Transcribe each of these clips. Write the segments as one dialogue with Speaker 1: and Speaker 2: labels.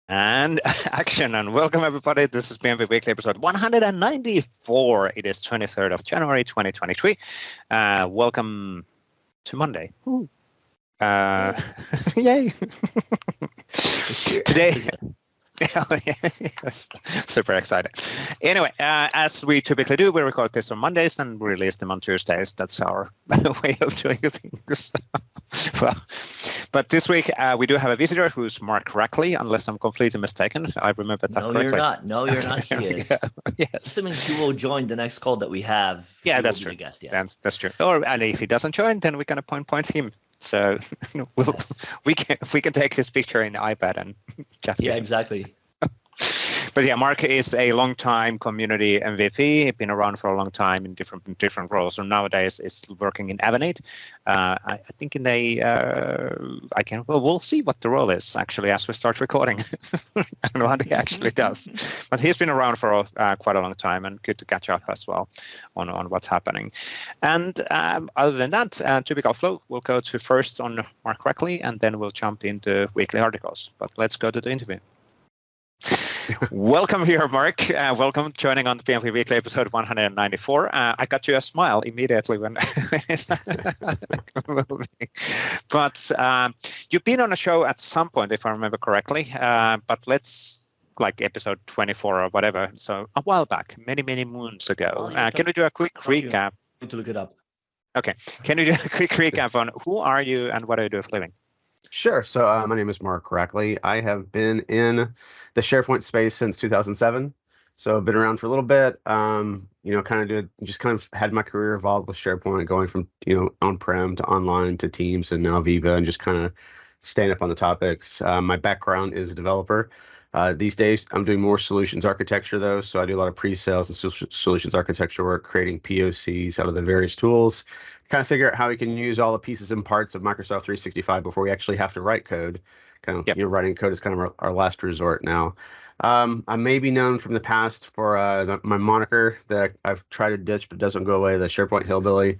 Speaker 1: And action, and welcome everybody. This is PnP Weekly episode 194. It is 23rd of January 2023. Welcome to Monday. Yay! Today. Oh, yes. Super excited. Anyway, as we typically do, we record this on Mondays and release them on Tuesdays. That's our way of doing things. Well, but this week we do have a visitor who's Mark Rackley, unless I'm completely mistaken. I remember that correctly.
Speaker 2: You're not. No, you're not. He is.
Speaker 1: Yes.
Speaker 2: Assuming he will join the next call that we have.
Speaker 1: Yeah, that's true.
Speaker 2: Guest, yes.
Speaker 1: That's true. And if he doesn't join, then we're gonna point him. So we can take his picture in the iPad and chat.
Speaker 2: Yeah, exactly.
Speaker 1: But yeah, Mark is a long-time community MVP. He's been around for a long time in different roles. So nowadays is working in Avanade. I think in we'll see what the role is actually as we start recording and what he actually does. But he's been around for quite a long time, and good to catch up as well on what's happening. And other than that, typical flow, we'll go to first on Mark Rackley, and then we'll jump into weekly articles. But let's go to the interview. Welcome here, Mark. Welcome joining on the PnP Weekly episode 194. I got you a smile immediately when but you've been on a show at some point, if I remember correctly, but let's like episode 24 or whatever. So a while back, many moons ago. Can we do a quick recap?
Speaker 2: I need to look it up.
Speaker 1: Okay. Can you do a quick recap on who are you and what do you do for a living?
Speaker 3: Sure. So my name is Mark Rackley. I have been in the SharePoint space since 2007. So I've been around for a little bit. Kind of had my career evolved with SharePoint, going from on-prem to online to Teams and now Viva, and just kind of staying up on the topics. My background is a developer. These days, I'm doing more solutions architecture though. So I do a lot of pre-sales and solutions architecture work, creating POCs out of the various tools. Kind of figure out how we can use all the pieces and parts of Microsoft 365 before we actually have to write code. Writing code is kind of our last resort now. I may be known from the past for my moniker that I've tried to ditch but doesn't go away, the SharePoint hillbilly.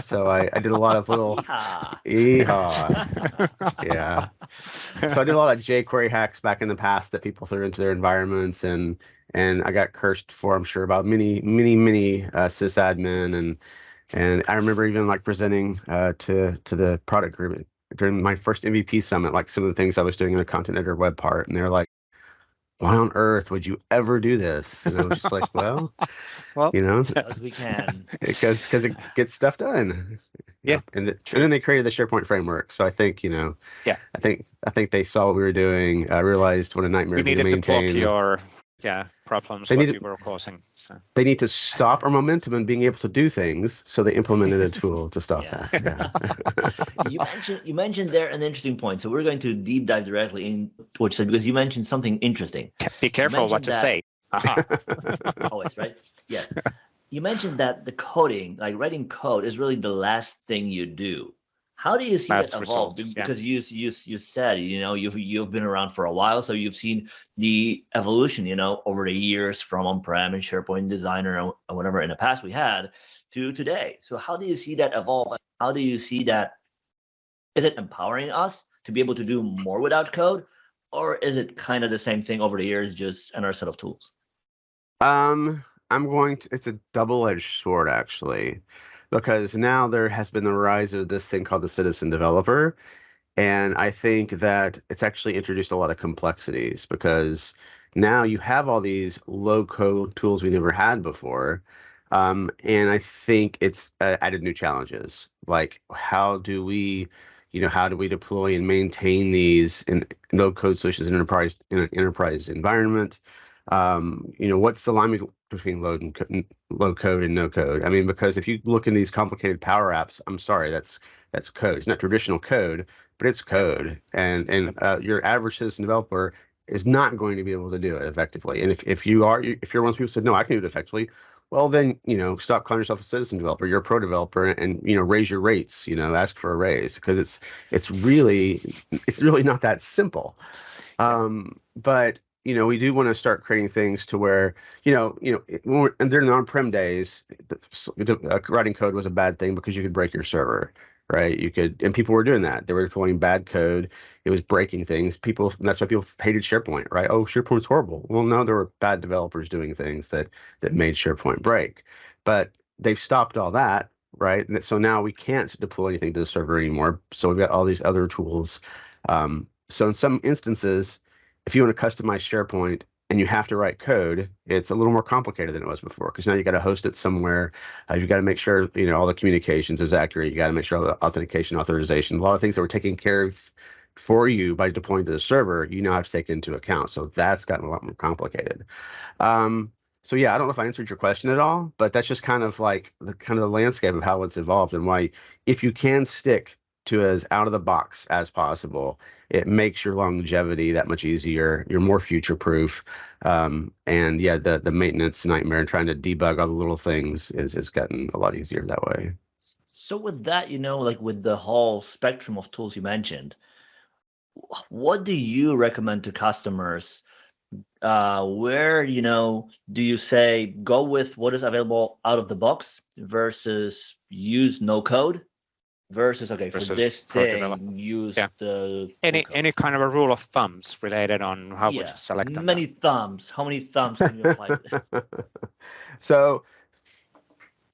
Speaker 3: So I did a lot of little yeehaw. Yeah. So I did a lot of jQuery hacks back in the past that people threw into their environments, and I got cursed for, I'm sure, about many sysadmin, and I remember even like presenting to the product group during my first MVP summit, like some of the things I was doing in the content editor web part, and they're like, why on earth would you ever do this? And I was just like, well,
Speaker 2: as we can,
Speaker 3: because it gets stuff done.
Speaker 1: Yeah,
Speaker 3: and then they created the SharePoint framework. So I think I think they saw what we were doing. I realized what a nightmare
Speaker 1: we needed to block your problems that you were causing. So
Speaker 3: they need to stop our momentum and being able to do things. So they implemented a tool to stop that. Yeah.
Speaker 2: You mentioned there an interesting point. So we're going to deep dive directly in what you said, because you mentioned something interesting.
Speaker 1: Be careful what you say.
Speaker 2: Always, right? Yes. You mentioned that the coding, like writing code, is really the last thing you do. How do you see that evolve? Because you said you've been around for a while, so you've seen the evolution over the years from on-prem and SharePoint Designer and whatever in the past we had to today. So how do you see that evolve? How do you see that? Is it empowering us to be able to do more without code, or is it kind of the same thing over the years, just another set of tools?
Speaker 3: It's a double-edged sword actually. Because now there has been the rise of this thing called the citizen developer. And I think that it's actually introduced a lot of complexities, because now you have all these low-code tools we never had before. And I think it's added new challenges. Like, how do we deploy and maintain these in low-code solutions in an enterprise environment? What's the line between low code and no code? I mean, because if you look in these complicated Power Apps, I'm sorry, that's code. It's not traditional code, but it's code, and your average citizen developer is not going to be able to do it effectively. And if you're one of those people who said, no, I can do it effectively, well then stop calling yourself a citizen developer. You're a pro developer, and raise your rates. Ask for a raise, because it's really not that simple. But we do want to start creating things to where, and during the on-prem days, writing code was a bad thing because you could break your server, right? And people were doing that. They were deploying bad code. It was breaking things. And that's why people hated SharePoint, right? Oh, SharePoint's horrible. Well, no, there were bad developers doing things that made SharePoint break. But they've stopped all that, right? And so now we can't deploy anything to the server anymore. So we've got all these other tools. So in some instances, if you want to customize SharePoint and you have to write code, it's a little more complicated than it was before, because now you got to host it somewhere. You got to make sure all the communications is accurate. You got to make sure all the authentication, authorization, a lot of things that were taken care of for you by deploying to the server, you now have to take into account. So that's gotten a lot more complicated. So yeah, I don't know if I answered your question at all, but that's just kind of like the landscape of how it's evolved, and why, if you can stick to as out of the box as possible, it makes your longevity that much easier. You're more future proof. And yeah, the maintenance nightmare and trying to debug all the little things is gotten a lot easier that way.
Speaker 2: So with that, like with the whole spectrum of tools you mentioned, what do you recommend to customers? Where, do you say go with what is available out of the box versus use no code? Versus for this thing, use the
Speaker 1: any kind of a rule of thumbs related on how would you select them?
Speaker 2: Many thumbs. How many thumbs can you apply?
Speaker 3: So,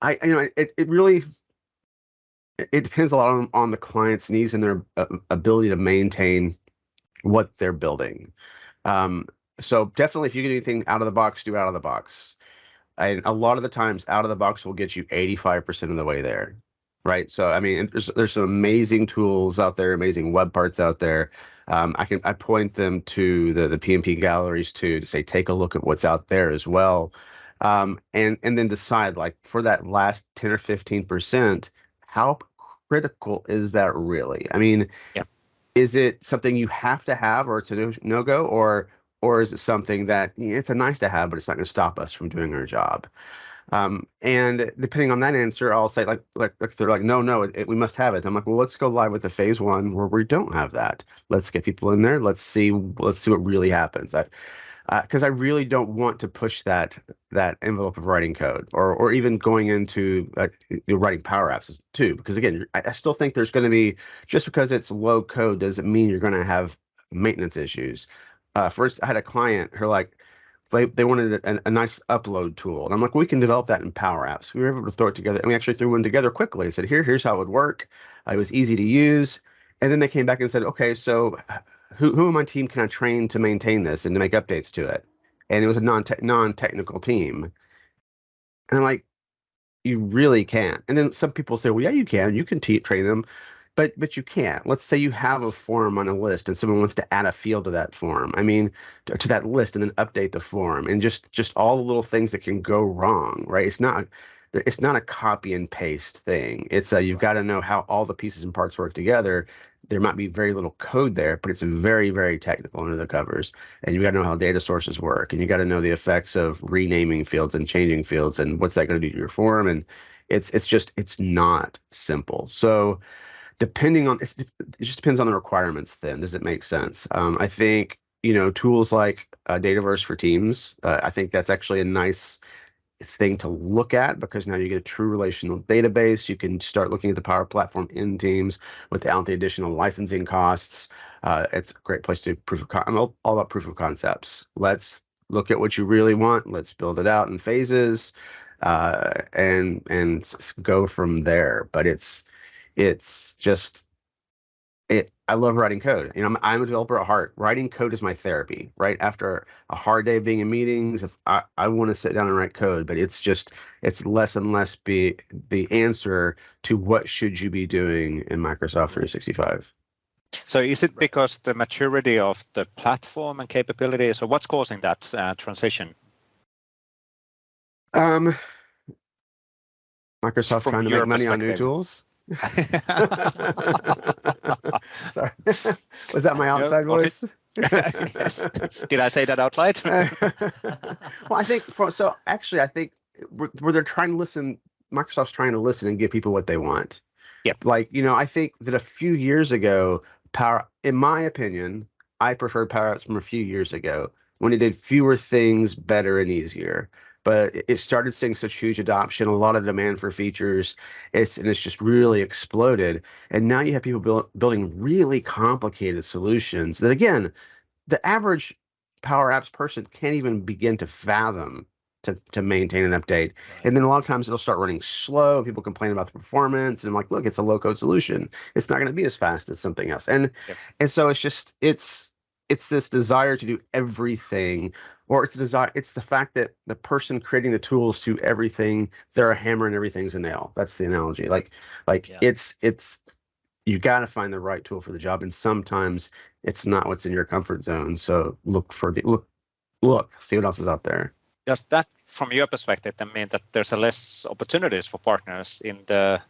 Speaker 3: it really depends a lot on the client's needs and their ability to maintain what they're building. So definitely, if you get anything out of the box, do out of the box. And a lot of the times, out of the box will get you 85% of the way there. Right. So, I mean, there's some amazing tools out there, amazing web parts out there. I point them to the PnP galleries to say, take a look at what's out there as well. And then decide, like, for that last 10 or 15%, how critical is that really? I mean, is it something you have to have, or it's a no-go, or is it something that it's a nice to have, but it's not going to stop us from doing our job? And depending on that answer, I'll say like they're like, no, we must have it. I'm like, well, let's go live with the phase 1 where we don't have that. Let's get people in there. Let's see what really happens. Because I really don't want to push that envelope of writing code, or even going into writing Power Apps too. Because again, I still think there's going to be, just because it's low code doesn't mean you're going to have maintenance issues. First, I had a client who they wanted a nice upload tool. And I'm like, we can develop that in Power Apps. We were able to throw it together. And we actually threw one together quickly and said, here's how it would work. It was easy to use. And then they came back and said, okay, so who on my team can I train to maintain this and to make updates to it? And it was a non-technical team. And I'm like, you really can't. And then some people say, well, yeah, you can. You can train them. But you can't. Let's say you have a form on a list and someone wants to add a field to that form. I mean, to that list, and then update the form, and just all the little things that can go wrong, right? It's not a copy and paste thing. It's you've got to know how all the pieces and parts work together. There might be very little code there, but it's very, very technical under the covers. And you got to know how data sources work, and you got to know the effects of renaming fields and changing fields, and what's that going to do to your form. And it's not simple. So it just depends on the requirements then. Does it make sense? I think, tools like Dataverse for Teams, I think that's actually a nice thing to look at, because now you get a true relational database. You can start looking at the Power Platform in Teams without the additional licensing costs. It's a great place to I'm all about proof of concepts. Let's look at what you really want. Let's build it out in phases, and go from there. But I love writing code. I'm a developer at heart. Writing code is my therapy, right? After a hard day of being in meetings, if I want to sit down and write code, but it's less and less the answer to what should you be doing in Microsoft 365.
Speaker 1: So is it because the maturity of the platform and capabilities, or what's causing that transition?
Speaker 3: Microsoft trying to make money on new tools. Sorry, was that my outside voice?
Speaker 1: Yes. Did I say that out loud?
Speaker 3: Well, I think I think where they're trying to listen, Microsoft's trying to listen and give people what they want.
Speaker 1: Yep.
Speaker 3: I think that a few years ago, in my opinion, I preferred Power Apps from a few years ago, when it did fewer things better and easier. but it started seeing such huge adoption, a lot of demand for features. It's just really exploded. And now you have people building really complicated solutions that, again, the average Power Apps person can't even begin to fathom to maintain and update. Right. And then a lot of times it'll start running slow. People complain about the performance, and I'm like, look, it's a low code solution. It's not going to be as fast as something else. And so it's this desire to do everything, or it's the fact that the person creating the tools to everything, they're a hammer and everything's a nail. That's the analogy. It's you got to find the right tool for the job, and sometimes it's not what's in your comfort zone. So look, see what else is out there.
Speaker 1: Does that, from your perspective, then mean that there's less opportunities for partners in the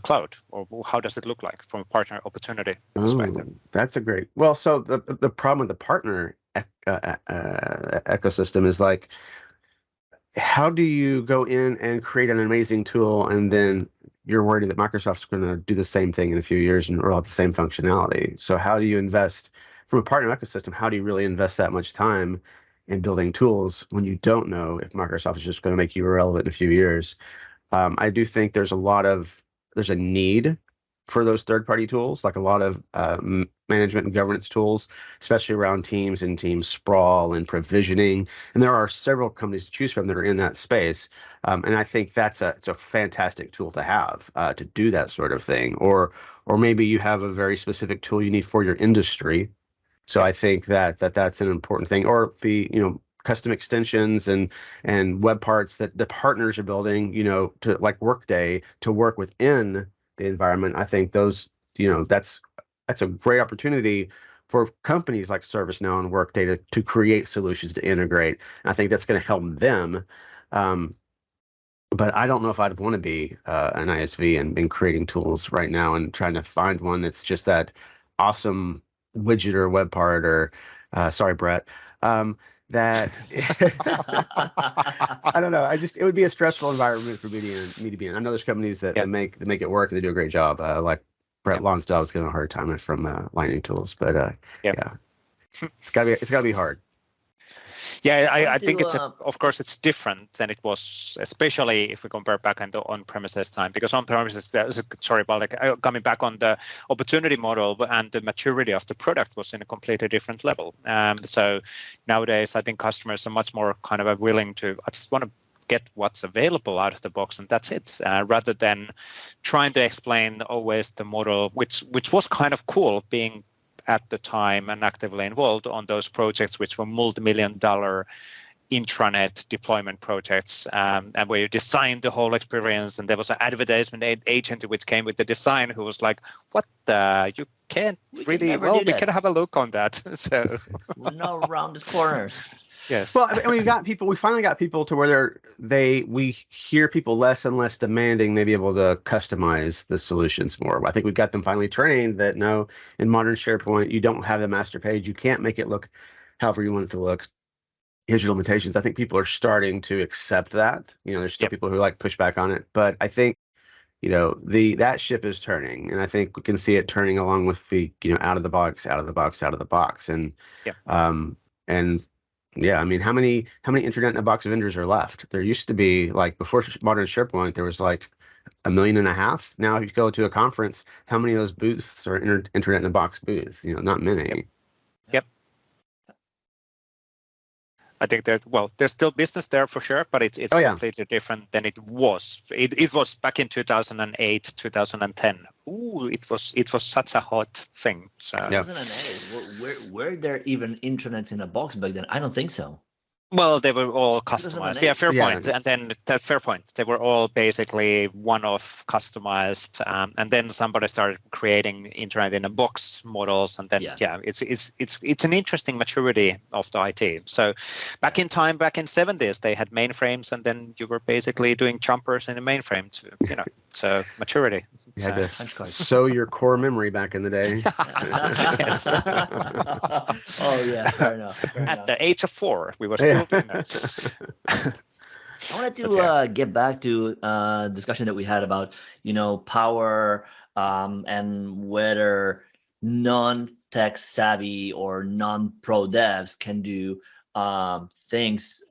Speaker 1: cloud, or how does it look like from a partner opportunity perspective?
Speaker 3: That's a great. Well, so the problem with the partner ecosystem is like, how do you go in and create an amazing tool, and then you're worried that Microsoft's going to do the same thing in a few years and roll out the same functionality? So how do you invest from a partner ecosystem? How do you really invest that much time in building tools when you don't know if Microsoft is just going to make you irrelevant in a few years? I do think there's a need for those third-party tools, like a lot of management and governance tools, especially around teams and team sprawl and provisioning. And there are several companies to choose from that are in that space. And I think it's a fantastic tool to have to do that sort of thing. Or maybe you have a very specific tool you need for your industry. So I think that's an important thing. Or the custom extensions and web parts that the partners are building, to like Workday to work within the environment. I think those, that's a great opportunity for companies like ServiceNow and Workday to create solutions to integrate. And I think that's going to help them. But I don't know if I'd want to be an ISV and creating tools right now and trying to find one that's just that awesome widget or web part or sorry, Brett. That I don't know. It would be a stressful environment for me to be in. I know there's companies that make it work and they do a great job. Like Brett Lonsdale is getting a hard time from Lightning Tools, but it's gotta be hard.
Speaker 1: Yeah, I think of course it's different than it was, especially if we compare back into on-premises time, because on-premises, Waldek, coming back on the opportunity model and the maturity of the product was in a completely different level. So nowadays, I think customers are much more kind of willing to, I just want to get what's available out of the box, and that's it, rather than trying to explain always the model, which was kind of cool being at the time and actively involved on those projects, which were multi-million-dollar intranet deployment projects, and where you designed the whole experience, and there was an advertisement agent which came with the design who was like, "What the? You can't really? Well, we can have a look on that." So
Speaker 2: we know around the corners.
Speaker 1: Yes.
Speaker 3: Well, and we finally got people to where we hear people less and less demanding they be able to customize the solutions more. I think we've got them finally trained that no, in modern SharePoint, you don't have the master page. You can't make it look however you want it to look. Here's your limitations. I think people are starting to accept that. There's still people who push back on it, but I think that ship is turning, and I think we can see it turning along with the out of the box, and yeah, I mean, how many internet in a box vendors are left? There used to be, like, before modern SharePoint, there was like 1.5 million. Now, if you go to a conference, how many of those booths are internet in a box booths? Not many.
Speaker 1: Yep. I think that, there's still business there for sure, but it's completely different than it was. It was back in 2008, 2010. Ooh, it was such a hot thing. So
Speaker 2: 2008. Were there even intranets in a box back then? I don't think so.
Speaker 1: Well, they were all customized. Yeah, fair point. And then fair point. They were all basically one-off customized, and then somebody started creating internet in a box models, and then it's an interesting maturity of the IT. So back in 70s, they had mainframes, and then you were basically doing jumpers in a mainframe to, so maturity.
Speaker 3: You had to sow your core memory back in the day.
Speaker 1: Yes.
Speaker 2: Oh yeah, fair enough.
Speaker 1: At the age of 4, we were still doing that.
Speaker 2: I wanted to get back to discussion that we had about power and whether non-tech savvy or non-pro devs can do things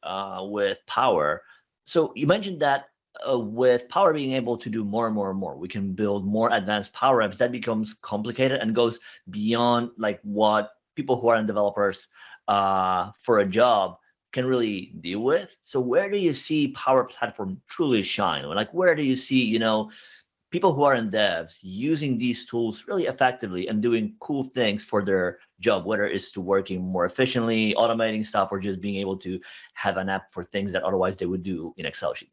Speaker 2: with Power. So you mentioned that with Power being able to do more and more and more, we can build more advanced Power Apps. That becomes complicated and goes beyond like what people who are developers for a job can really deal with. So where do you see Power Platform truly shine? Like where do you see, you know, people who are in devs using these tools really effectively and doing cool things for their job, whether it's to working more efficiently, automating stuff, or just being able to have an app for things that otherwise they would do in Excel sheet?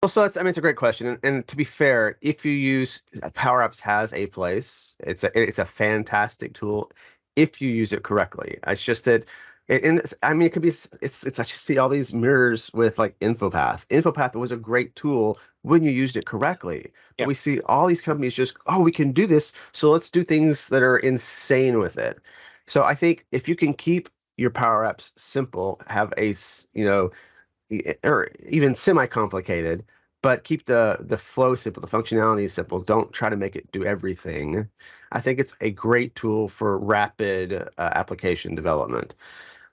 Speaker 3: Well, so that's, I mean, it's a great question. And to be fair, if you use Power Apps has a place, it's a fantastic tool if you use it correctly. It's just that, I mean, it could be, it's I just see all these mirrors with like InfoPath. InfoPath was a great tool when you used it correctly. But we see all these companies just, oh, we can do this, so let's do things that are insane with it. So I think if you can keep your Power Apps simple, have a, you know, or even semi-complicated, but keep the flow simple, the functionality simple. Don't try to make it do everything. I think it's a great tool for rapid application development.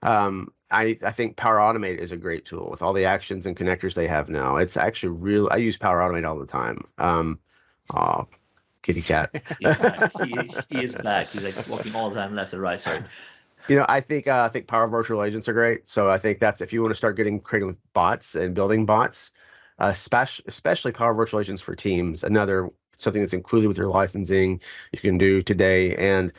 Speaker 3: I think Power Automate is a great tool with all the actions and connectors they have now. It's actually real. I use Power Automate all the time. Oh, kitty cat.
Speaker 2: He is back. He's like walking all the time left and right. Sorry.
Speaker 3: You know, I think Power Virtual Agents are great. So I think that's if you want to start creating with bots and building bots, especially Power Virtual Agents for Teams, something that's included with your licensing you can do today, and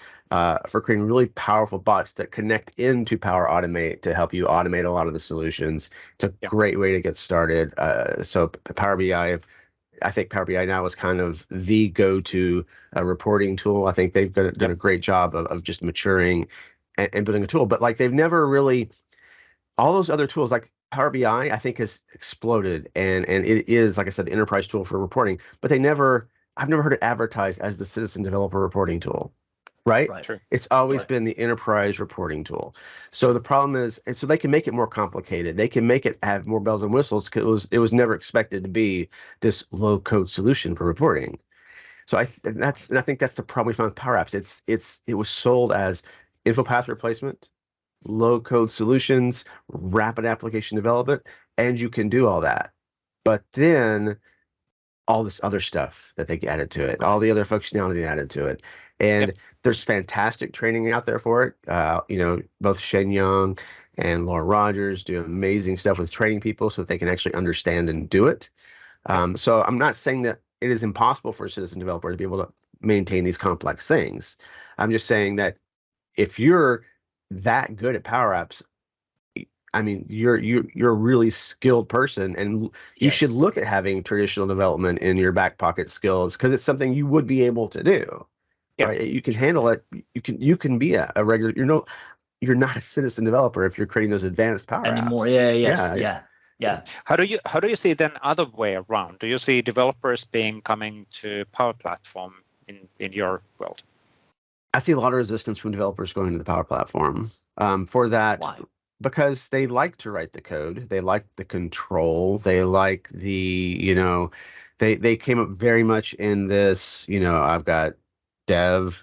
Speaker 3: for creating really powerful bots that connect into Power Automate to help you automate a lot of the solutions. It's a great way to get started. So Power BI, I think Power BI now is kind of the go-to reporting tool. I think they've done a great job of just maturing and building a tool, but like they've never really, all those other tools like Power BI, I think has exploded, and it is, like I said, the enterprise tool for reporting, but I've never heard it advertised as the citizen developer reporting tool, right?
Speaker 1: True.
Speaker 3: It's always been the enterprise reporting tool. So the problem is, and so they can make it more complicated. They can make it have more bells and whistles because it was never expected to be this low code solution for reporting. So I think that's the problem we found with Power Apps. It was sold as InfoPath replacement, low code solutions, rapid application development, and you can do all that. But then all this other stuff that they added to it, all the other functionality added to it. And there's fantastic training out there for it. You know, both Shane Young and Laura Rogers do amazing stuff with training people so that they can actually understand and do it. So I'm not saying that it is impossible for a citizen developer to be able to maintain these complex things. I'm just saying that if you're that good at Power Apps, I mean, you're a really skilled person, and you should look at having traditional development in your back pocket skills because it's something you would be able to do. Right? You can handle it. You can be a regular. You're not a citizen developer if you're creating those advanced Power
Speaker 2: anymore.
Speaker 3: Apps.
Speaker 2: Yeah.
Speaker 1: How do you see then other way around? Do you see developers coming to Power Platform in your world?
Speaker 3: I see a lot of resistance from developers going to the Power Platform for that.
Speaker 2: Why?
Speaker 3: Because they like to write the code, they like the control, they like the, they came up very much in this, I've got dev,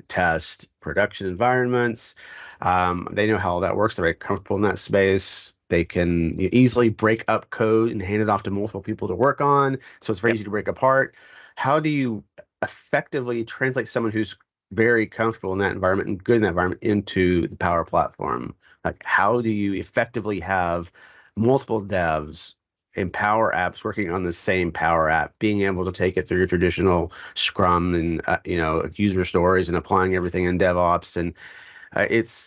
Speaker 3: test, production environments. They know how all that works. They're very comfortable in that space. They can easily break up code and hand it off to multiple people to work on. So it's very easy to break apart. How do you effectively translate someone who's very comfortable in that environment and good in that environment into the Power Platform? Like, how do you effectively have multiple devs in Power Apps working on the same Power App, being able to take it through your traditional Scrum and user stories and applying everything in DevOps? And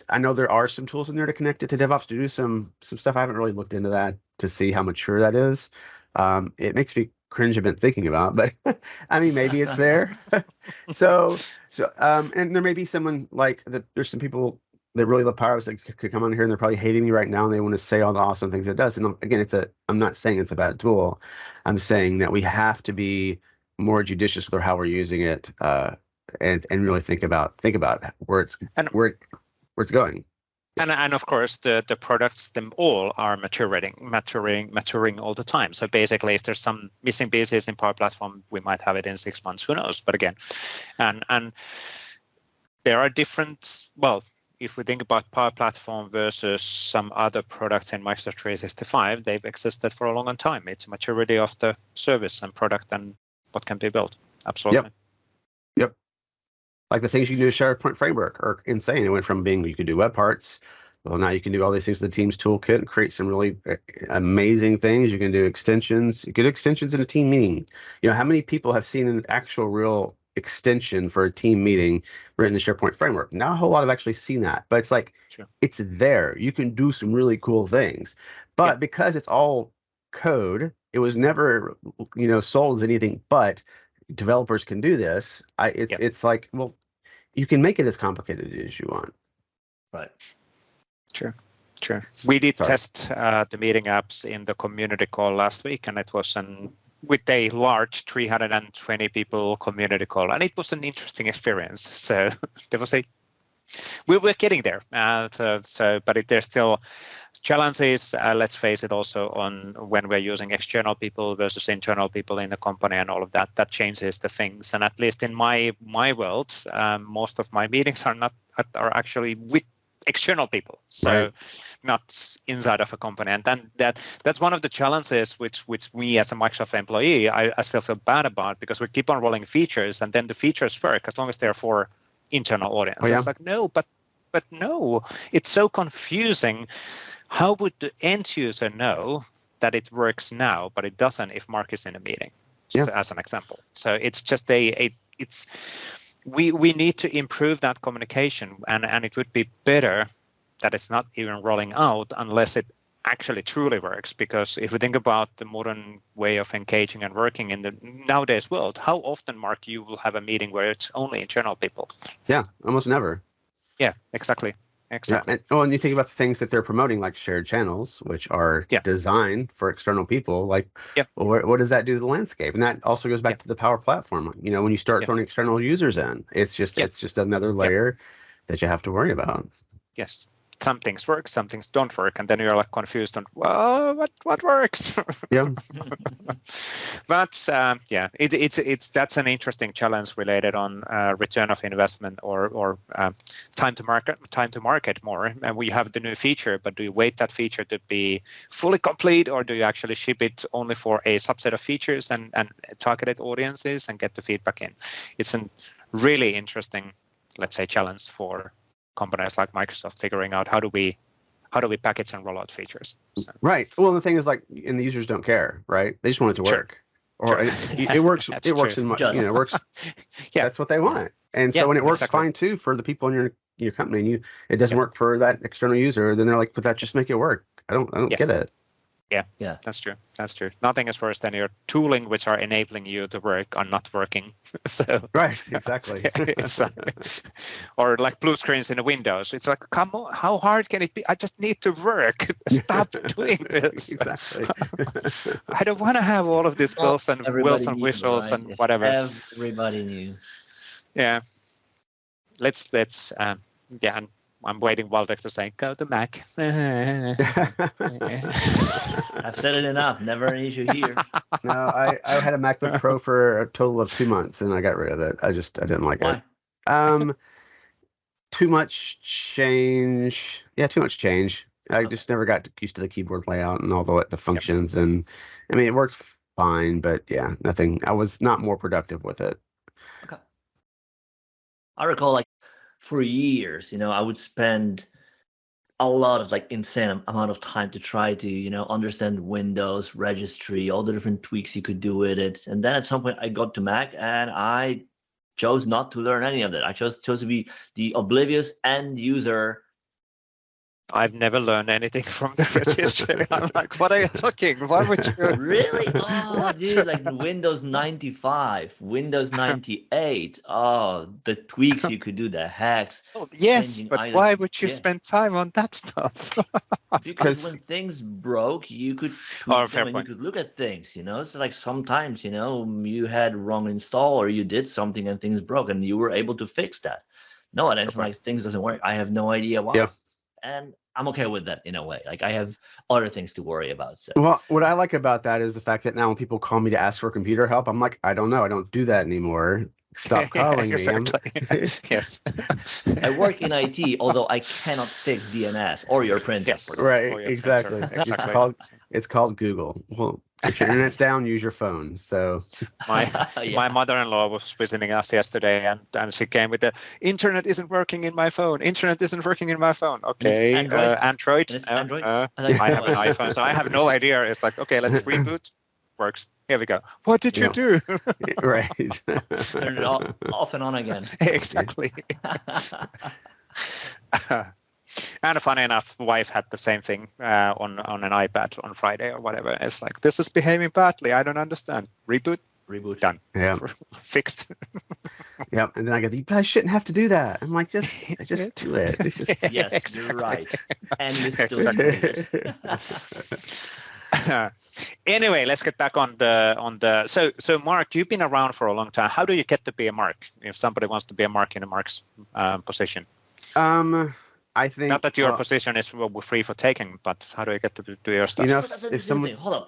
Speaker 3: I know there are some tools in there to connect it to DevOps to do some stuff. I haven't really looked into that to see how mature that is. It makes me cringe a bit thinking about, but I mean, maybe it's there. So, and there may be someone like that. There's some people that really love Power Apps that could come on here and they're probably hating me right now and they want to say all the awesome things it does. And again, I'm not saying it's a bad tool. I'm saying that we have to be more judicious with how we're using it, and really think about where it's going.
Speaker 1: And of course, the products them all are maturing all the time. So basically, if there's some missing pieces in Power Platform, we might have it in 6 months. Who knows? But again, and there are different. Well, if we think about Power Platform versus some other products in Microsoft 365, they've existed for a long time. It's a maturity of the service and product and what can be built. Absolutely.
Speaker 3: Yep. Like the things you can do with SharePoint Framework are insane. It went from being you could do web parts. Well, now you can do all these things with the Teams toolkit and create some really amazing things. You can do extensions. You can do extensions in a team meeting. How many people have seen an actual real extension for a team meeting written in the SharePoint framework? Not a whole lot have actually seen that, but it's like, It's there. You can do some really cool things. But because it's all code, it was never, sold as anything but developers can do this. It's like, well, you can make it as complicated as you want.
Speaker 2: Right.
Speaker 1: Sure. We did test the meeting apps in the community call last week, and it was with a large 320 people community call, and it was an interesting experience. So there was we're getting there. But there's still challenges. Let's face it, also on when we're using external people versus internal people in the company and all of that. That changes the things. And at least in my world, most of my meetings are actually with external people, so not inside of a company. And then that's one of the challenges which we as a Microsoft employee I still feel bad about, because we keep on rolling features and then the features work as long as they're for internal audience. It's like, no, but no, it's so confusing. How would the end user know that it works now but it doesn't if Mark is in a meeting, as an example? So it's just we need to improve that communication, and it would be better that it's not even rolling out unless it actually truly works. Because if we think about the modern way of engaging and working in the nowadays world, how often, Mark, you will have a meeting where it's only internal people?
Speaker 3: Yeah, almost never.
Speaker 1: Yeah, exactly.
Speaker 3: Yeah, and you think about the things that they're promoting, like shared channels, which are designed for external people. Like, what does that do to the landscape? And that also goes back to the Power Platform. When you start throwing external users in, it's just another layer that you have to worry about. Yes.
Speaker 1: Some things work, some things don't work, and then you're like confused on, well, what works? But that's an interesting challenge related on return of investment or time to market more. And we have the new feature, but do you wait that feature to be fully complete, or do you actually ship it only for a subset of features and targeted audiences and get the feedback in? It's a really interesting, let's say, challenge for companies like Microsoft figuring out how do we package and roll out features. So.
Speaker 3: Right. Well, the thing is, like, and the users don't care, right? They just want it to work. Or it works. It works in it works. That's what they want. And so when it works fine too for the people in your company, and it doesn't work for that external user, then they're like, but that just make it work. I don't get it.
Speaker 1: Yeah, that's true. Nothing is worse than your tooling, which are enabling you to work, are not working. So
Speaker 3: right, exactly.
Speaker 1: Or like blue screens in the Windows. It's like, come on, how hard can it be? I just need to work. Stop doing this.
Speaker 3: Exactly.
Speaker 1: I don't want to have all of these bells and whistles and whistles and whatever.
Speaker 2: Everybody knew.
Speaker 1: Yeah. Let's. I'm waiting Waldek to say, go to Mac.
Speaker 2: I've said it enough. Never an issue here.
Speaker 3: No, I had a MacBook Pro for a total of 2 months, and I got rid of it. I didn't like it. Too much change. Yeah, too much change. I just never got used to the keyboard layout and all the functions. And I mean, it worked fine, but yeah, nothing. I was not more productive with it.
Speaker 2: Okay. I recall, for years, I would spend a lot of insane amount of time to try to, understand Windows, registry, all the different tweaks you could do with it. And then at some point I got to Mac and I chose not to learn any of that. I chose to be the oblivious end user.
Speaker 1: I've never learned anything from the registry. I'm like, what are you talking? Why would you?
Speaker 2: Really? Oh, dude, Windows 95, Windows 98. Oh, the tweaks you could do, the hacks.
Speaker 1: Oh, yes, but items. Why would you spend time on that stuff?
Speaker 2: Because when things broke, you could you could look at things, So sometimes, you had wrong install or you did something and things broke and you were able to fix that. No, and it's things doesn't work. I have no idea why. Yeah. And I'm okay with that in a way. I have other things to worry about. So.
Speaker 3: Well, what I like about that is the fact that now when people call me to ask for computer help, I'm like, I don't know. I don't do that anymore. Stop calling me.
Speaker 1: Yes.
Speaker 2: I work in IT, although I cannot fix DNS or your printer.
Speaker 1: Yes.
Speaker 3: Right. Exactly. It's called Google. Well, if your internet's down, use your phone. So
Speaker 1: my mother-in-law was visiting us yesterday, and she came with the internet isn't working in my phone. Internet isn't working in my phone. Okay, Android.
Speaker 2: Android.
Speaker 1: I have an iPhone, so I have no idea. It's like, okay, let's reboot. Works. Here we go. What did you do?
Speaker 3: Right.
Speaker 2: Turn it off and on again.
Speaker 1: Exactly. And funny enough, wife had the same thing on an iPad on Friday or whatever. It's like, this is behaving badly. I don't understand. Reboot. Done.
Speaker 3: Yeah.
Speaker 1: Fixed.
Speaker 3: Yep. And then I go, you guys shouldn't have to do that. I'm like, just do it. It's just...
Speaker 2: Yes, exactly. You're right. And you still
Speaker 1: exactly. Anyway, let's get back on the. So Mark, you've been around for a long time. How do you get to be a Mark? If somebody wants to be a Mark in a Mark's position.
Speaker 3: I think
Speaker 1: not that your position is free for taking, but how do you get to do your stuff?
Speaker 3: You know, if someone
Speaker 2: hold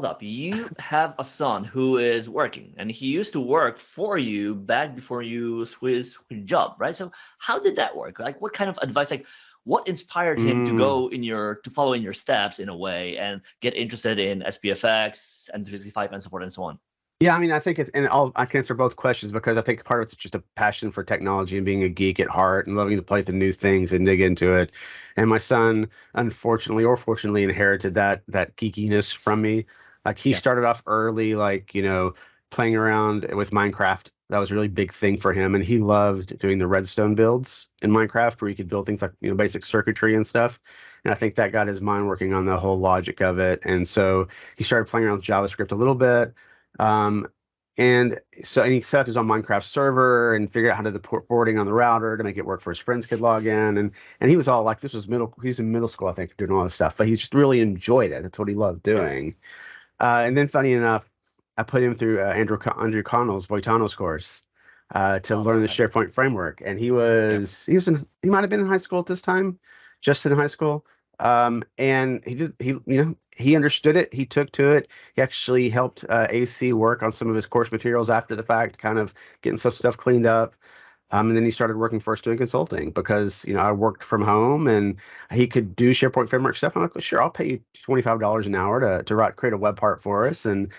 Speaker 2: up, you have a son who is working, and he used to work for you back before you switched job, right? So how did that work? Like, what kind of advice? Like, what inspired him to follow in your steps in a way and get interested in SPFX and 365 and so forth and so on?
Speaker 3: Yeah, I mean, I think I can answer both questions because I think part of it's just a passion for technology and being a geek at heart and loving to play with the new things and dig into it. And my son, unfortunately or fortunately, inherited that geekiness from me. Like he started off early, like, you know, playing around with Minecraft. That was a really big thing for him. And he loved doing the redstone builds in Minecraft where you could build things like, you know, basic circuitry and stuff. And I think that got his mind working on the whole logic of it. And so he started playing around with JavaScript a little bit. And he set up his own Minecraft server and figured out how to do the porting on the router to make it work for his friends could log in. And he was all like, he's in middle school, I think, doing all this stuff, but he just really enjoyed it. That's what he loved doing. And then funny enough, I put him through Andrew Connell's Voitano's course to learn the SharePoint framework. And he might have been in high school at this time, just in high school. And he understood it. He took to it. He actually helped AC work on some of his course materials after the fact, kind of getting some stuff cleaned up. And then he started working for us doing consulting because, you know, I worked from home and he could do SharePoint framework stuff. I'm like, well, sure, I'll pay you $25 an hour to create a web part for us. And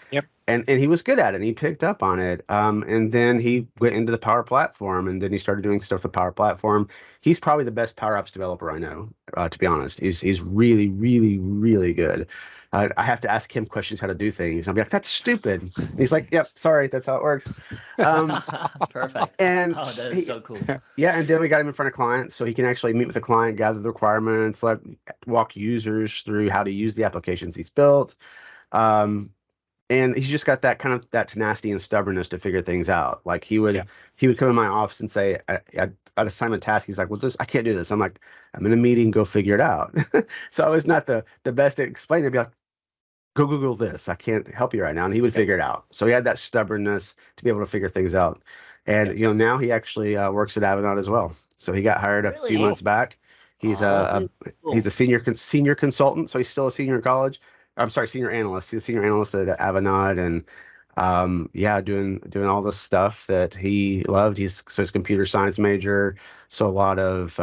Speaker 3: he was good at it and he picked up on it. And then he went into the Power Platform and then he started doing stuff with the Power Platform. He's probably the best Power Apps developer I know, to be honest. He's really, really, really good. I have to ask him questions how to do things. I'll be like, that's stupid. And he's like, yep, sorry, that's how it works.
Speaker 2: Perfect.
Speaker 3: And
Speaker 2: that is so cool.
Speaker 3: Yeah, and then we got him in front of clients so he can actually meet with the client, gather the requirements, walk users through how to use the applications he's built. And he's just got that tenacity and stubbornness to figure things out. Like he would come in my office and say, I'd assign a task. He's like, well, I can't do this. I'm like, I'm in a meeting, go figure it out. So I was not the best at explaining. I'd be like, go Google this. I can't help you right now. And he would figure it out. So he had that stubbornness to be able to figure things out. And, you know, now he actually works at Avanade as well. So he got hired a few months back. He's he's a senior consultant. So he's still a senior in college. I'm sorry, senior analyst. He's a senior analyst at Avanade and doing all the stuff that he loved. He's a computer science major. So a lot of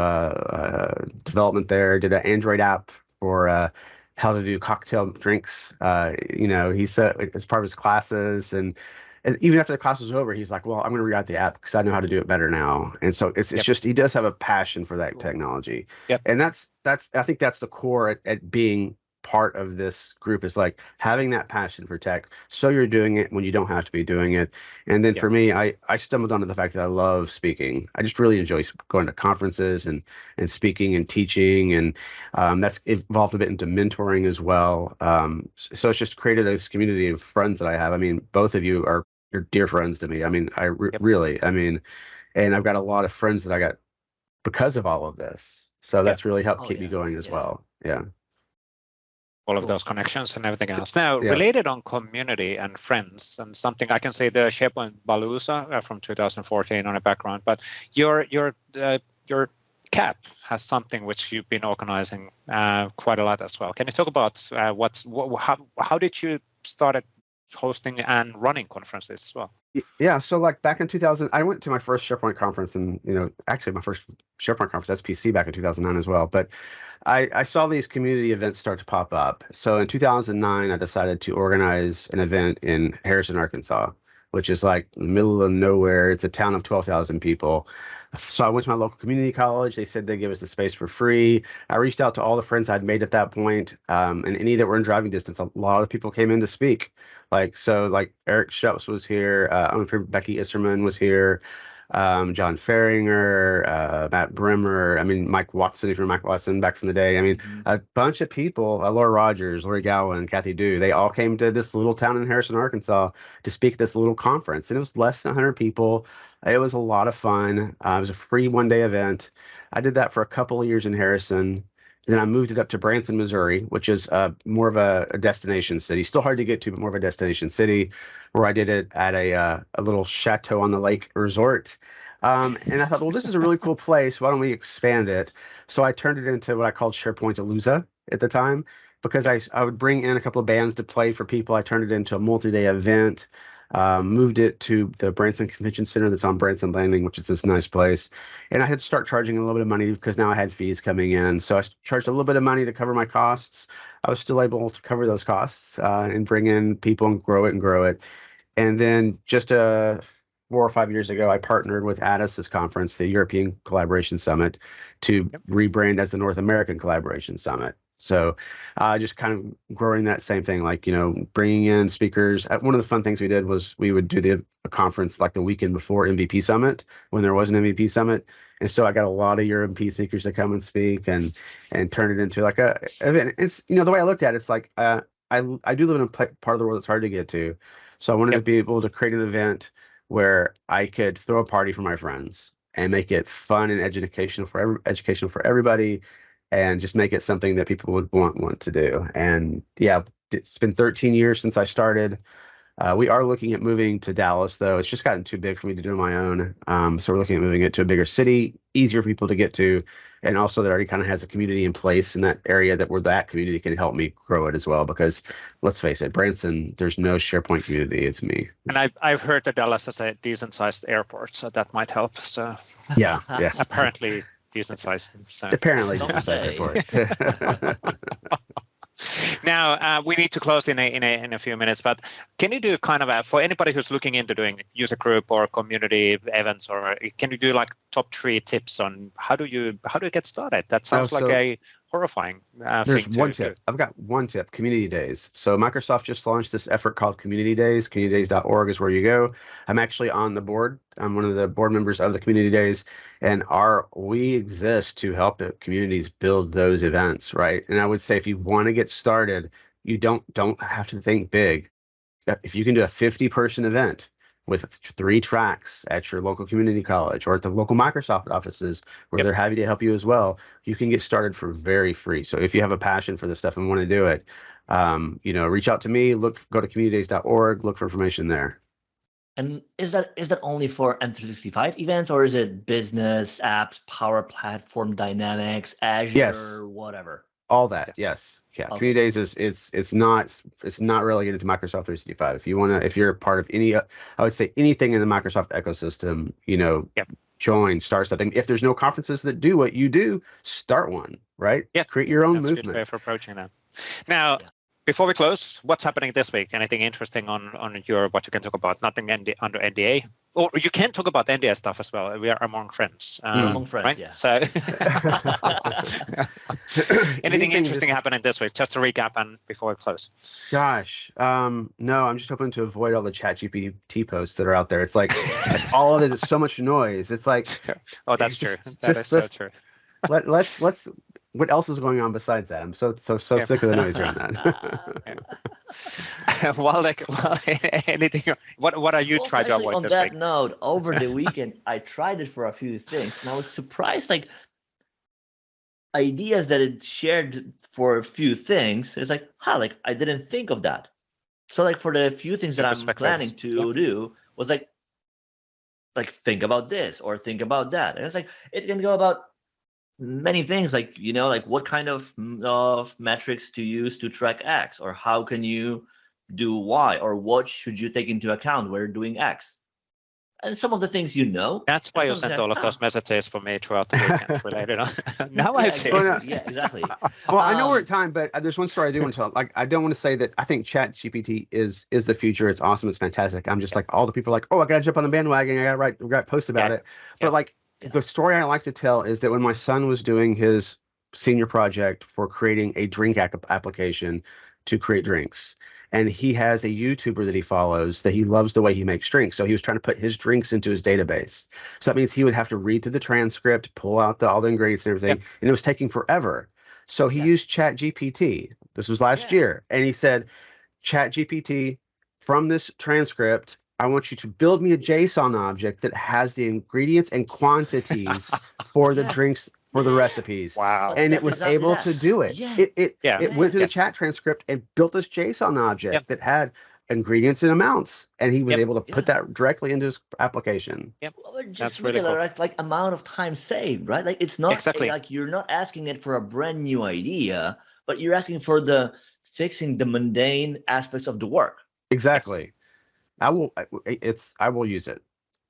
Speaker 3: development there. Did an Android app for how to do cocktail drinks. He said as part of his classes, and even after the class was over, he's like, well, I'm going to rewrite the app because I know how to do it better now. And so it's just, he does have a passion for that technology. Yep. And I think that's the core at being part of this group, is like having that passion for tech. So you're doing it when you don't have to be doing it. And then for me, I stumbled onto the fact that I love speaking. I just really enjoy going to conferences and speaking and teaching. And that's evolved a bit into mentoring as well. So it's just created this community of friends that I have. I mean, both of you are dear friends to me. I mean, really, I mean, and I've got a lot of friends that I got because of all of this. So that's really helped keep me going as well. Yeah.
Speaker 1: All of those connections and everything else. Now, related on community and friends, and something I can say the SharePoint Balooza from 2014 on a background, but your CAP has something which you've been organizing quite a lot as well. Can you talk about how did you start hosting and running conferences as well.
Speaker 3: Yeah, so like back in 2000, I went to my first SharePoint conference, and actually my first SharePoint conference, SPC, back in 2009 as well. But I saw these community events start to pop up. So in 2009, I decided to organize an event in Harrison, Arkansas, which is like the middle of nowhere. It's a town of 12,000 people. So I went to my local community college. They said they'd give us the space for free. I reached out to all the friends I'd made at that point, and any that were in driving distance. A lot of people came in to speak. Like Eric Schutz was here. I don't know if Becky Isserman was here. John Ferringer, Matt Brimmer. I mean, Mike Watson, if you're Mike Watson back from the day. I mean, a bunch of people, Laura Rogers, Lori Gowan, Kathy Dew, they all came to this little town in Harrison, Arkansas to speak at this little conference. And it was less than 100 people. It was a lot of fun. It was a free one-day event. I did that for a couple of years in Harrison. Then I moved it up to Branson, Missouri, which is more of a destination city. Still hard to get to, but more of a destination city, where I did it at a little chateau on the lake resort. And I thought, well, this is a really cool place. Why don't we expand it? So I turned it into what I called SharePoint-A-Looza at the time, because I would bring in a couple of bands to play for people. I turned it into a multi-day event. Moved it to the Branson Convention Center that's on Branson Landing, which is this nice place. And I had to start charging a little bit of money because now I had fees coming in. So I charged a little bit of money to cover my costs. I was still able to cover those costs and bring in people and grow it. And then just 4 or 5 years ago, I partnered with ADIS's conference, the European Collaboration Summit, to rebrand as the North American Collaboration Summit. So just kind of growing that same thing, like, bringing in speakers. One of the fun things we did was we would do a conference like the weekend before MVP Summit, when there was an MVP Summit. And so I got a lot of European speakers to come and speak and turn it into like a event. It's, the way I looked at it, it's like I do live in a part of the world that's hard to get to. So I wanted to be able to create an event where I could throw a party for my friends and make it fun and educational for everybody, and just make it something that people would want to do. And yeah, it's been 13 years since I started. We are looking at moving to Dallas, though. It's just gotten too big for me to do on my own. So we're looking at moving it to a bigger city, easier for people to get to, and also that already kind of has a community in place in that area where that community can help me grow it as well. Because let's face it, Branson, there's no SharePoint community. It's me.
Speaker 1: And I've heard that Dallas has a decent-sized airport, so that might help. So
Speaker 3: yeah.
Speaker 1: Apparently. Decent size. So.
Speaker 3: Apparently, decent size for it.
Speaker 1: Now we need to close in a few minutes, but can you do kind of for anybody who's looking into doing user group or community events, or can you do like top 3 tips on how do you get started? That sounds like a horrifying
Speaker 3: there's
Speaker 1: thing.
Speaker 3: One tip. I've got one tip: community days. So Microsoft just launched this effort called Community Days. CommunityDays.org is where you go. I'm actually on the board. I'm one of the board members of the Community Days, and we exist to help communities build those events, right? And I would say if you want to get started, you don't have to think big. If you can do a 50-person event with 3 tracks at your local community college or at the local Microsoft offices where they're happy to help you as well, you can get started for very free. So if you have a passion for this stuff and want to do it, reach out to me, go to communitydays.org, look for information there.
Speaker 2: And is that only for M365 events, or is it business, apps, Power Platform, Dynamics, Azure, whatever?
Speaker 3: All that, yes, yeah. Okay. Community Days it's not relegated to Microsoft 365. If you're a part of I would say anything in the Microsoft ecosystem, join, start something. If there's no conferences that do what you do, start one, right? Yeah, create your own movement.
Speaker 1: That's a good way of approaching that. Now. Yeah. Before we close, what's happening this week? Anything interesting on what you can talk about? Nothing under NDA, or you can talk about NDA stuff as well. We are among friends.
Speaker 2: Among friends, right? Yeah.
Speaker 1: So, anything interesting happening this week? Just to recap, and before we close.
Speaker 3: Gosh, no. I'm just hoping to avoid all the ChatGPT posts that are out there. It's like that's all it is. It's so much noise. It's like,
Speaker 1: oh, that's true. That is so true.
Speaker 3: Let's. What else is going on besides that? I'm so sick of the noise around that.
Speaker 1: Waldek, anything? What are you trying to avoid this week?
Speaker 2: On that note, over the weekend, I tried it for a few things, and I was surprised, like ideas that it shared for a few things. It's like, I didn't think of that. So like for the few things that I'm planning to do was like think about this or think about that, and it's like it can go about many things, like what kind of metrics to use to track X, or how can you do Y, or what should you take into account when doing X? And some of the things you know.
Speaker 1: That's why you sent all of those messages for me throughout the weekend related on. Now I see.
Speaker 2: Yeah, exactly.
Speaker 3: Well, I know we're at time, but there's one story I do want to tell. Like, I don't want to say that I think ChatGPT is the future. It's awesome. It's fantastic. I'm just like, all the people are like, oh, I got to jump on the bandwagon. I got to post about it. But like, the story I like to tell is that when my son was doing his senior project for creating a drink application to create drinks, and he has a YouTuber that he follows that he loves the way he makes drinks. So he was trying to put his drinks into his database. So that means he would have to read through the transcript, pull out all the ingredients and everything, and it was taking forever. So he used ChatGPT. This was last year. And he said, ChatGPT, from this transcript, I want you to build me a JSON object that has the ingredients and quantities for the drinks, for the recipes.
Speaker 1: Wow.
Speaker 3: And it was able to do it. It went through the chat transcript and built this JSON object that had ingredients and amounts, and he was able to put that directly into his application.
Speaker 2: Well, just really cool. Right? Like amount of time saved, right? Like it's not like you're not asking it for a brand new idea, but you're asking for the fixing the mundane aspects of the work.
Speaker 3: Exactly. I will use it.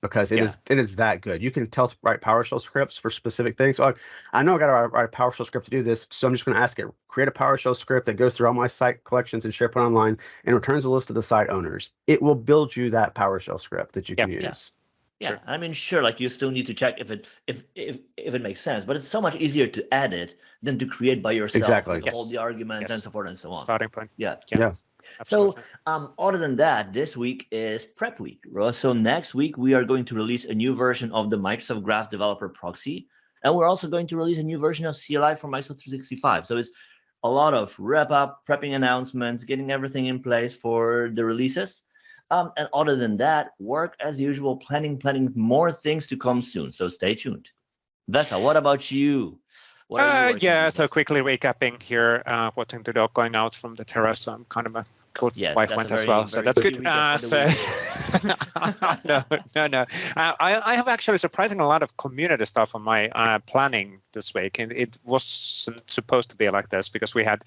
Speaker 3: Because it is that good. You can tell to write PowerShell scripts for specific things. So I know I got to write a PowerShell script to do this, so I'm just going to ask it, create a PowerShell script that goes through all my site collections and SharePoint Online and returns a list of the site owners. It will build you that PowerShell script that you can use.
Speaker 2: Yeah, I mean, sure, like you still need to check if it makes sense, but it's so much easier to edit than to create by yourself.
Speaker 3: Exactly.
Speaker 2: All the arguments and so forth and so on.
Speaker 1: Starting point.
Speaker 2: Yeah.
Speaker 1: Absolutely.
Speaker 2: So, other than that, this week is prep week, right? So next week we are going to release a new version of the Microsoft Graph Developer Proxy, and we're also going to release a new version of CLI for Microsoft 365. So it's a lot of wrap up, prepping announcements, getting everything in place for the releases. And other than that, work as usual, planning more things to come soon. So stay tuned. Vesa, what about you?
Speaker 1: So quickly recapping here, watching the dog going out from the terrace. So I'm kind of a cool wife went as well. So that's good. No. I have actually surprising a lot of community stuff on my planning this week. And it wasn't supposed to be like this because we had